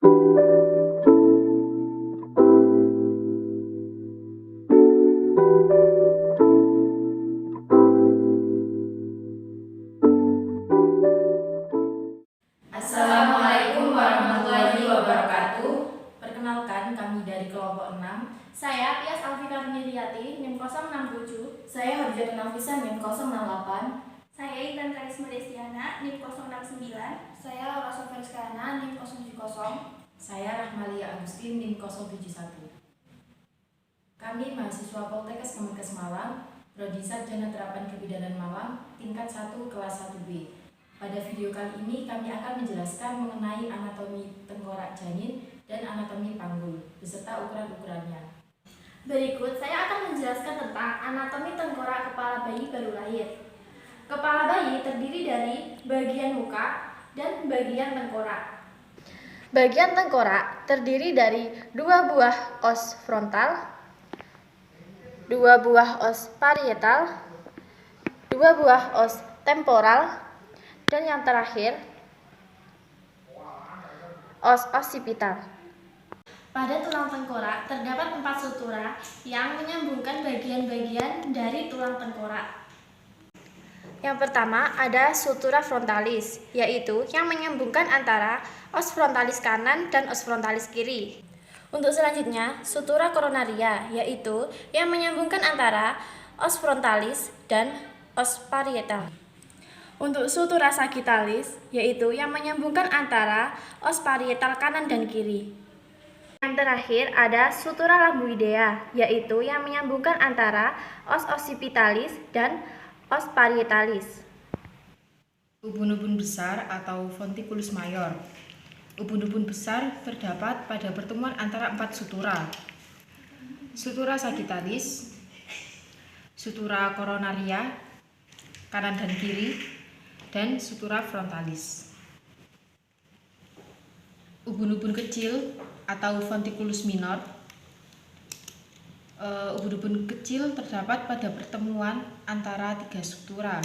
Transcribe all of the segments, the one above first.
Assalamualaikum warahmatullahi wabarakatuh. Perkenalkan, kami dari kelompok 6. Saya Pias Alfika Niriati, NIM 067. Saya Hurjatun Nafisa, NIM 068. Saya Intan Karisma Destiana, NIM 069. Saya Laura Soferiskana, NIM 070. Saya Rahmalia Agustin, NIM 071. Kami mahasiswa Poltekkes Kemenkes Malang, Prodi Sarjana Terapan Kebidanan Malang, tingkat 1 kelas 1B. Pada video kali ini kami akan menjelaskan mengenai anatomi tengkorak janin dan anatomi panggul beserta ukuran-ukurannya. Berikut saya akan menjelaskan tentang anatomi tengkorak kepala bayi baru lahir. Kepala bayi terdiri dari bagian muka dan bagian tengkorak. Bagian tengkorak terdiri dari 2 buah os frontal, 2 buah os parietal, 2 buah os temporal, dan yang terakhir os occipital. Pada tulang tengkorak terdapat 4 sutura yang menyambungkan bagian-bagian dari tulang tengkorak. Yang pertama ada sutura frontalis, yaitu yang menyambungkan antara os frontalis kanan dan os frontalis kiri. Untuk selanjutnya, sutura koronaria, yaitu yang menyambungkan antara os frontalis dan os parietal. Untuk sutura sagittalis, yaitu yang menyambungkan antara os parietal kanan dan kiri. Yang terakhir ada sutura lamboidea, yaitu yang menyambungkan antara os occipitalis dan os parietalis. Ubun-ubun besar atau fonticulus mayor. Ubun-ubun besar terdapat pada pertemuan antara 4 sutura. Sutura sagittalis, sutura koronaria, kanan dan kiri, dan sutura frontalis. Ubun-ubun kecil atau fonticulus minor. Ubun-ubun kecil terdapat pada pertemuan antara 3 sutura,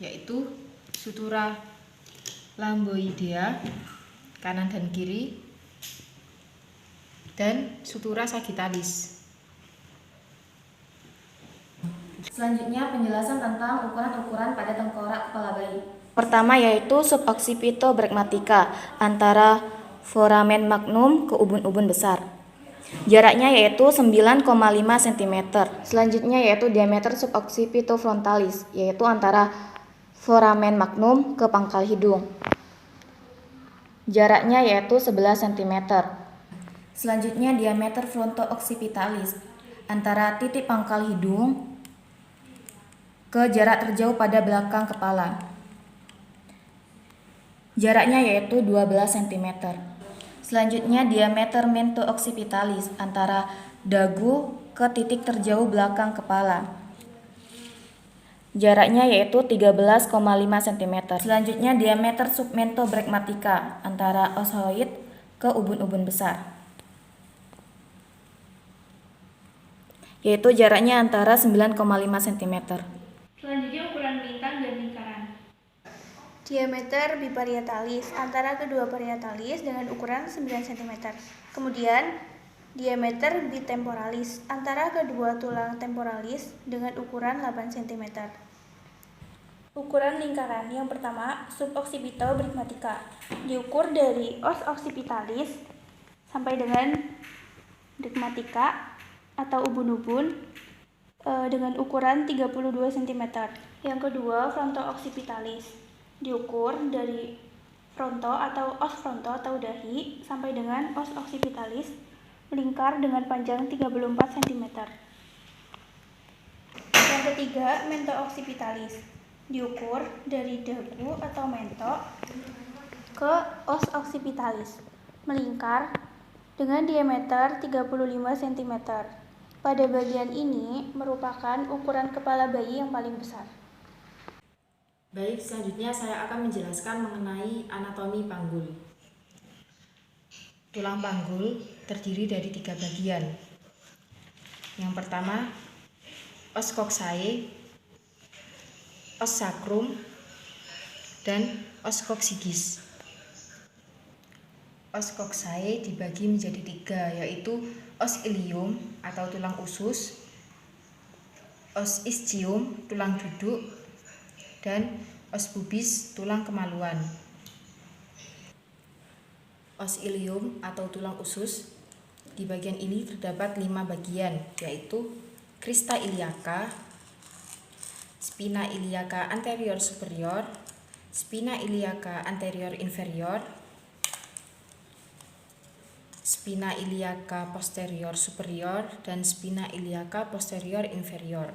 yaitu sutura lamboidea kanan dan kiri dan sutura sagittalis. Selanjutnya penjelasan tentang ukuran-ukuran pada tengkorak kepala bayi. Pertama yaitu suboccipitobregmatica antara foramen magnum ke ubun-ubun besar. Jaraknya yaitu 9,5 cm. Selanjutnya yaitu diameter suboccipitofrontalis, yaitu antara foramen magnum ke pangkal hidung. Jaraknya yaitu 11 cm. Selanjutnya diameter fronto-occipitalis antara titik pangkal hidung ke jarak terjauh pada belakang kepala. Jaraknya yaitu 12 cm. Selanjutnya diameter mento-occipitalis antara dagu ke titik terjauh belakang kepala. Jaraknya yaitu 13,5 cm. Selanjutnya diameter submentobregmatica antara ozoid ke ubun-ubun besar, yaitu jaraknya antara 9,5 cm. Selanjutnya ukuran lintang dan lingkaran. Diameter biparietalis antara kedua parietalis dengan ukuran 9 cm. Kemudian diameter bitemporalis antara kedua tulang temporalis dengan ukuran 8 cm. Ukuran lingkaran yang pertama suboccipitobregmatica diukur dari os occipitalis sampai dengan dregmatica atau ubun-ubun dengan ukuran 32 cm. Yang kedua fronto-occipitalis diukur dari fronto atau os fronto atau dahi sampai dengan os occipitalis melingkar dengan panjang 34 cm. Yang ketiga mento-occipitalis diukur dari dagu atau mento ke os occipitalis melingkar dengan diameter 35 cm. Pada bagian ini merupakan ukuran kepala bayi yang paling besar. Baik, selanjutnya saya akan menjelaskan mengenai anatomi panggul. Tulang panggul terdiri dari 3 bagian. Yang pertama, os coxae, os sacrum, dan os coccygeus. os coccyx dibagi menjadi 3, yaitu os ilium atau tulang usus, os ischium tulang duduk, dan os pubis tulang kemaluan. Os ilium atau tulang usus, di bagian ini terdapat 5 bagian, yaitu crista iliaca, spina iliaca anterior superior, spina iliaca anterior inferior, spina iliaca posterior superior, dan spina iliaca posterior inferior.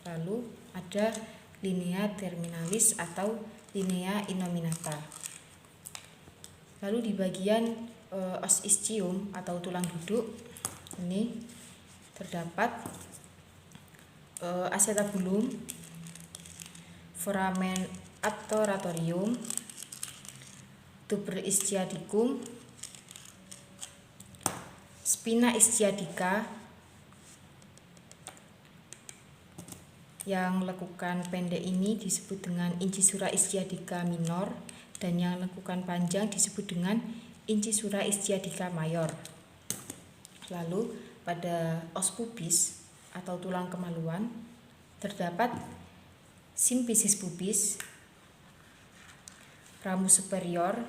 Lalu ada linea terminalis atau linea innominata. Lalu di bagian os ischium atau tulang duduk ini terdapat acetabulum, foramen abturatorium, tuber ischiadicum, spina ischiadica yang lekukan pendek ini disebut dengan incisura ischiadica minor, dan yang lekukan panjang disebut dengan incisura ischiadica mayor. Lalu pada os pubis atau tulang kemaluan terdapat symphysis pubis, ramus superior,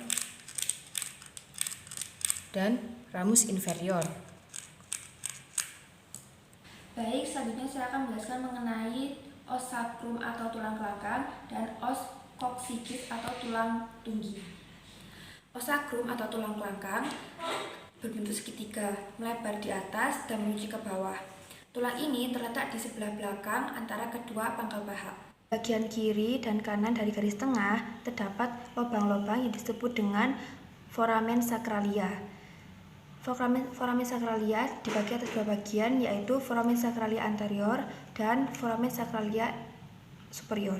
dan ramus inferior. Baik, selanjutnya saya akan menjelaskan mengenai os sacrum atau tulang belakang dan os coccyx atau tulang tunggi. Os sacrum atau tulang belakang berbentuk segitiga, melebar di atas dan menuju ke bawah. Tulang ini terletak di sebelah belakang antara kedua pangkal paha. Bagian kiri dan kanan dari garis tengah terdapat lubang-lubang yang disebut dengan foramen sacralia. Foramen sacralia dibagi atas 2 bagian, yaitu foramen sacralia anterior dan foramen sacralia superior.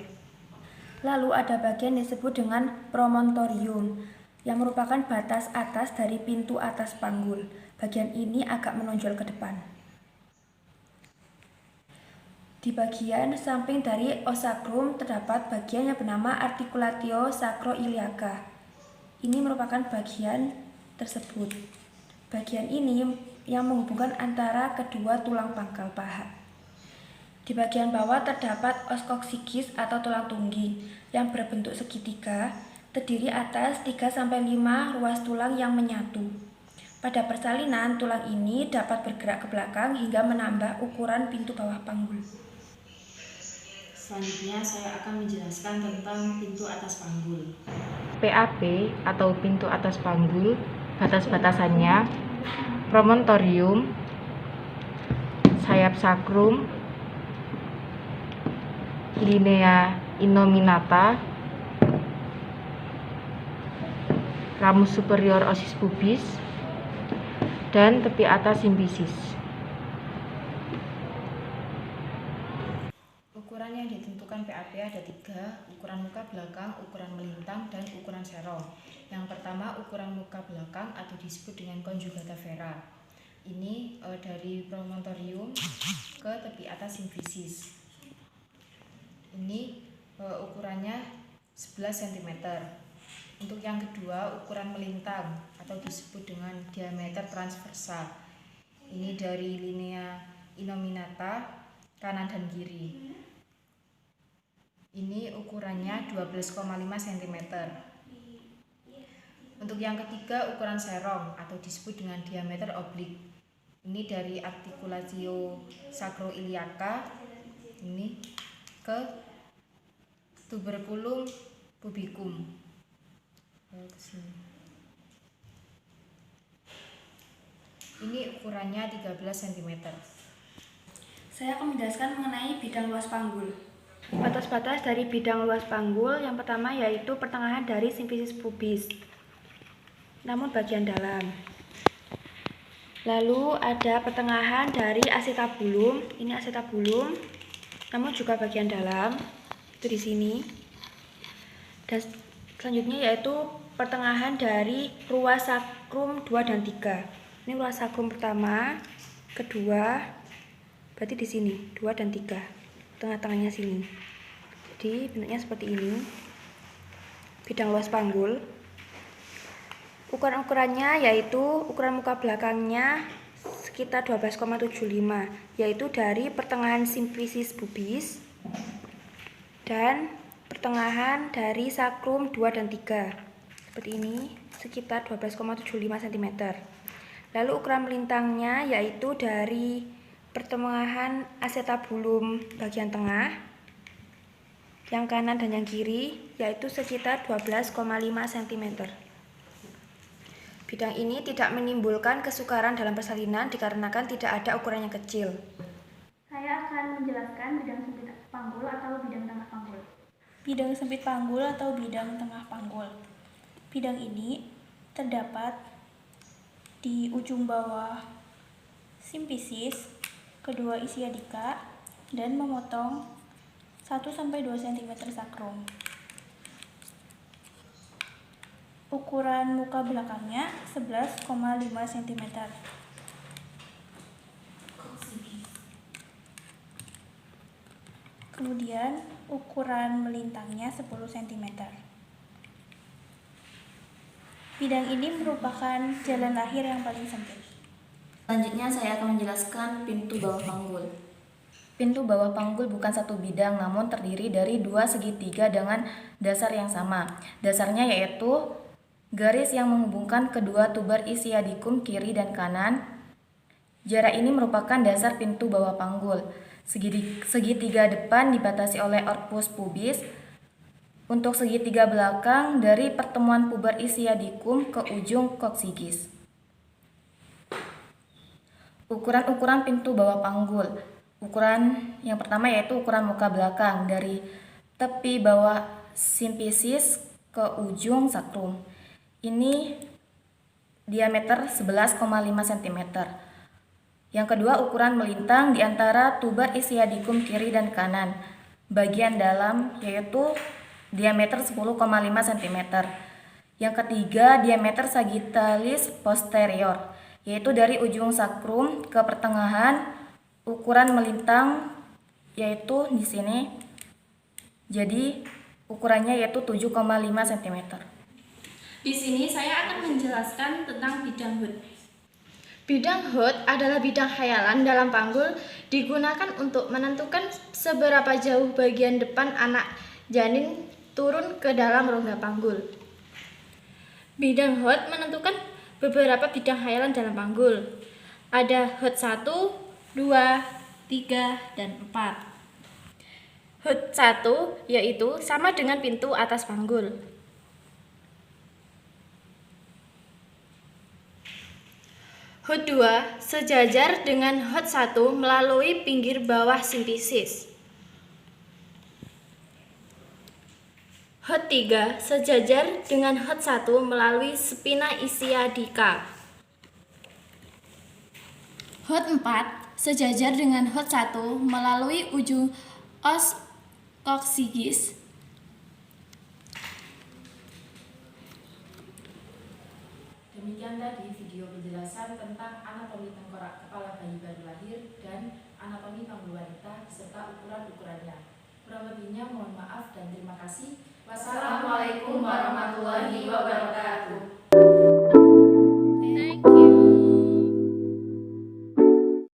Lalu ada bagian yang disebut dengan promontorium, yang merupakan batas atas dari pintu atas panggul. Bagian ini agak menonjol ke depan. Di bagian samping dari os sacrum terdapat bagian yang bernama articulatio sacroiliaca. Ini merupakan bagian tersebut. Bagian ini yang menghubungkan antara kedua tulang pangkal paha. Di bagian bawah terdapat os coccyx atau tulang tunggi yang berbentuk segitiga, terdiri atas 3-5 ruas tulang yang menyatu. Pada persalinan, tulang ini dapat bergerak ke belakang hingga menambah ukuran pintu bawah panggul. Selanjutnya saya akan menjelaskan tentang pintu atas panggul. PAP atau pintu atas panggul, batas-batasannya promontorium, sayap sacrum, linea innominata, ramus superior osis pubis, dan tepi atas symphysis. Ukuran yang ditentukan PAP ada 3, ukuran muka belakang, ukuran melintang, dan ukuran serong. Yang pertama, ukuran muka belakang atau disebut dengan conjugata vera. Ini dari promontorium ke tepi atas symphysis. Ini ukurannya 11 cm. Untuk yang kedua, ukuran melintang atau disebut dengan diameter transversal. Ini dari linea innominata kanan dan kiri. Ini ukurannya 12,5 cm. Untuk yang ketiga, ukuran serong atau disebut dengan diameter oblik. Ini dari articulatio sacroiliaca ini ke tuberculum pubicum. Ini ukurannya 13 cm. Saya akan menjelaskan mengenai bidang luas panggul. Batas-batas dari bidang luas panggul yang pertama yaitu pertengahan dari symphysis pubis, namun bagian dalam. Lalu ada pertengahan dari acetabulum, ini acetabulum, namun juga bagian dalam, itu di sini. Dan selanjutnya yaitu pertengahan dari ruas sacrum 2 dan 3. Ini ruas sacrum pertama, kedua, berarti di sini 2 dan 3. Tengah-tengahnya sini. Jadi bentuknya seperti ini. Bidang luas panggul. Ukuran-ukurannya yaitu ukuran muka belakangnya sekitar 12,75, yaitu dari pertengahan simplicis pubis dan pertengahan dari sakrum 2 dan 3. Seperti ini, sekitar 12,75 cm. Lalu ukuran melintangnya yaitu dari pertengahan acetabulum bagian tengah, yang kanan dan yang kiri, yaitu sekitar 12,5 cm. Bidang ini tidak menimbulkan kesukaran dalam persalinan dikarenakan tidak ada ukuran yang kecil. Saya akan menjelaskan bidang sempit panggul atau bidang tengah panggul. Bidang sempit panggul atau bidang tengah panggul. Bidang ini terdapat di ujung bawah simplicis, kedua isiadika, dan memotong 1-2 cm sakrum. Ukuran muka belakangnya 11,5 cm. Kemudian ukuran melintangnya 10 cm. Bidang ini merupakan jalan lahir yang paling sempit. Selanjutnya saya akan menjelaskan pintu bawah panggul. Pintu bawah panggul bukan satu bidang, namun terdiri dari dua segitiga dengan dasar yang sama. Dasarnya yaitu garis yang menghubungkan kedua tuber isiadikum kiri dan kanan. Jarak ini merupakan dasar pintu bawah panggul. Segitiga depan dibatasi oleh orpus pubis. Untuk segitiga belakang dari pertemuan puber isiadikum ke ujung koksigis. Ukuran-ukuran pintu bawah panggul. Ukuran yang pertama yaitu ukuran muka belakang dari tepi bawah simplicis ke ujung sakrum. Ini diameter 11,5 cm. Yang kedua, ukuran melintang di antara tuber isiadikum kiri dan kanan. Bagian dalam yaitu diameter 10,5 cm. Yang ketiga, diameter sagittalis posterior, yaitu dari ujung sakrum ke pertengahan. Ukuran melintang yaitu di sini. Jadi ukurannya yaitu 7,5 cm. Di sini saya akan menjelaskan tentang bidang hood. Bidang hood adalah bidang khayalan dalam panggul, digunakan untuk menentukan seberapa jauh bagian depan anak janin turun ke dalam rongga panggul. Bidang hood menentukan beberapa bidang khayalan dalam panggul. Ada hood 1, 2, 3, dan 4. Hood 1 yaitu sama dengan pintu atas panggul. Hood 2 sejajar dengan hood 1 melalui pinggir bawah simplicis. Hood 3 sejajar dengan hood 1 melalui spina isiadica. Hood 4 sejajar dengan hood 1 melalui ujung os koksigis. Demikian tadi video penjelasan tentang anatomi tengkorak kepala bayi baru lahir dan anatomi panggul wanita beserta ukuran-ukurannya. Kurang lebihnya mohon maaf dan terima kasih. Wassalamualaikum warahmatullahi wabarakatuh.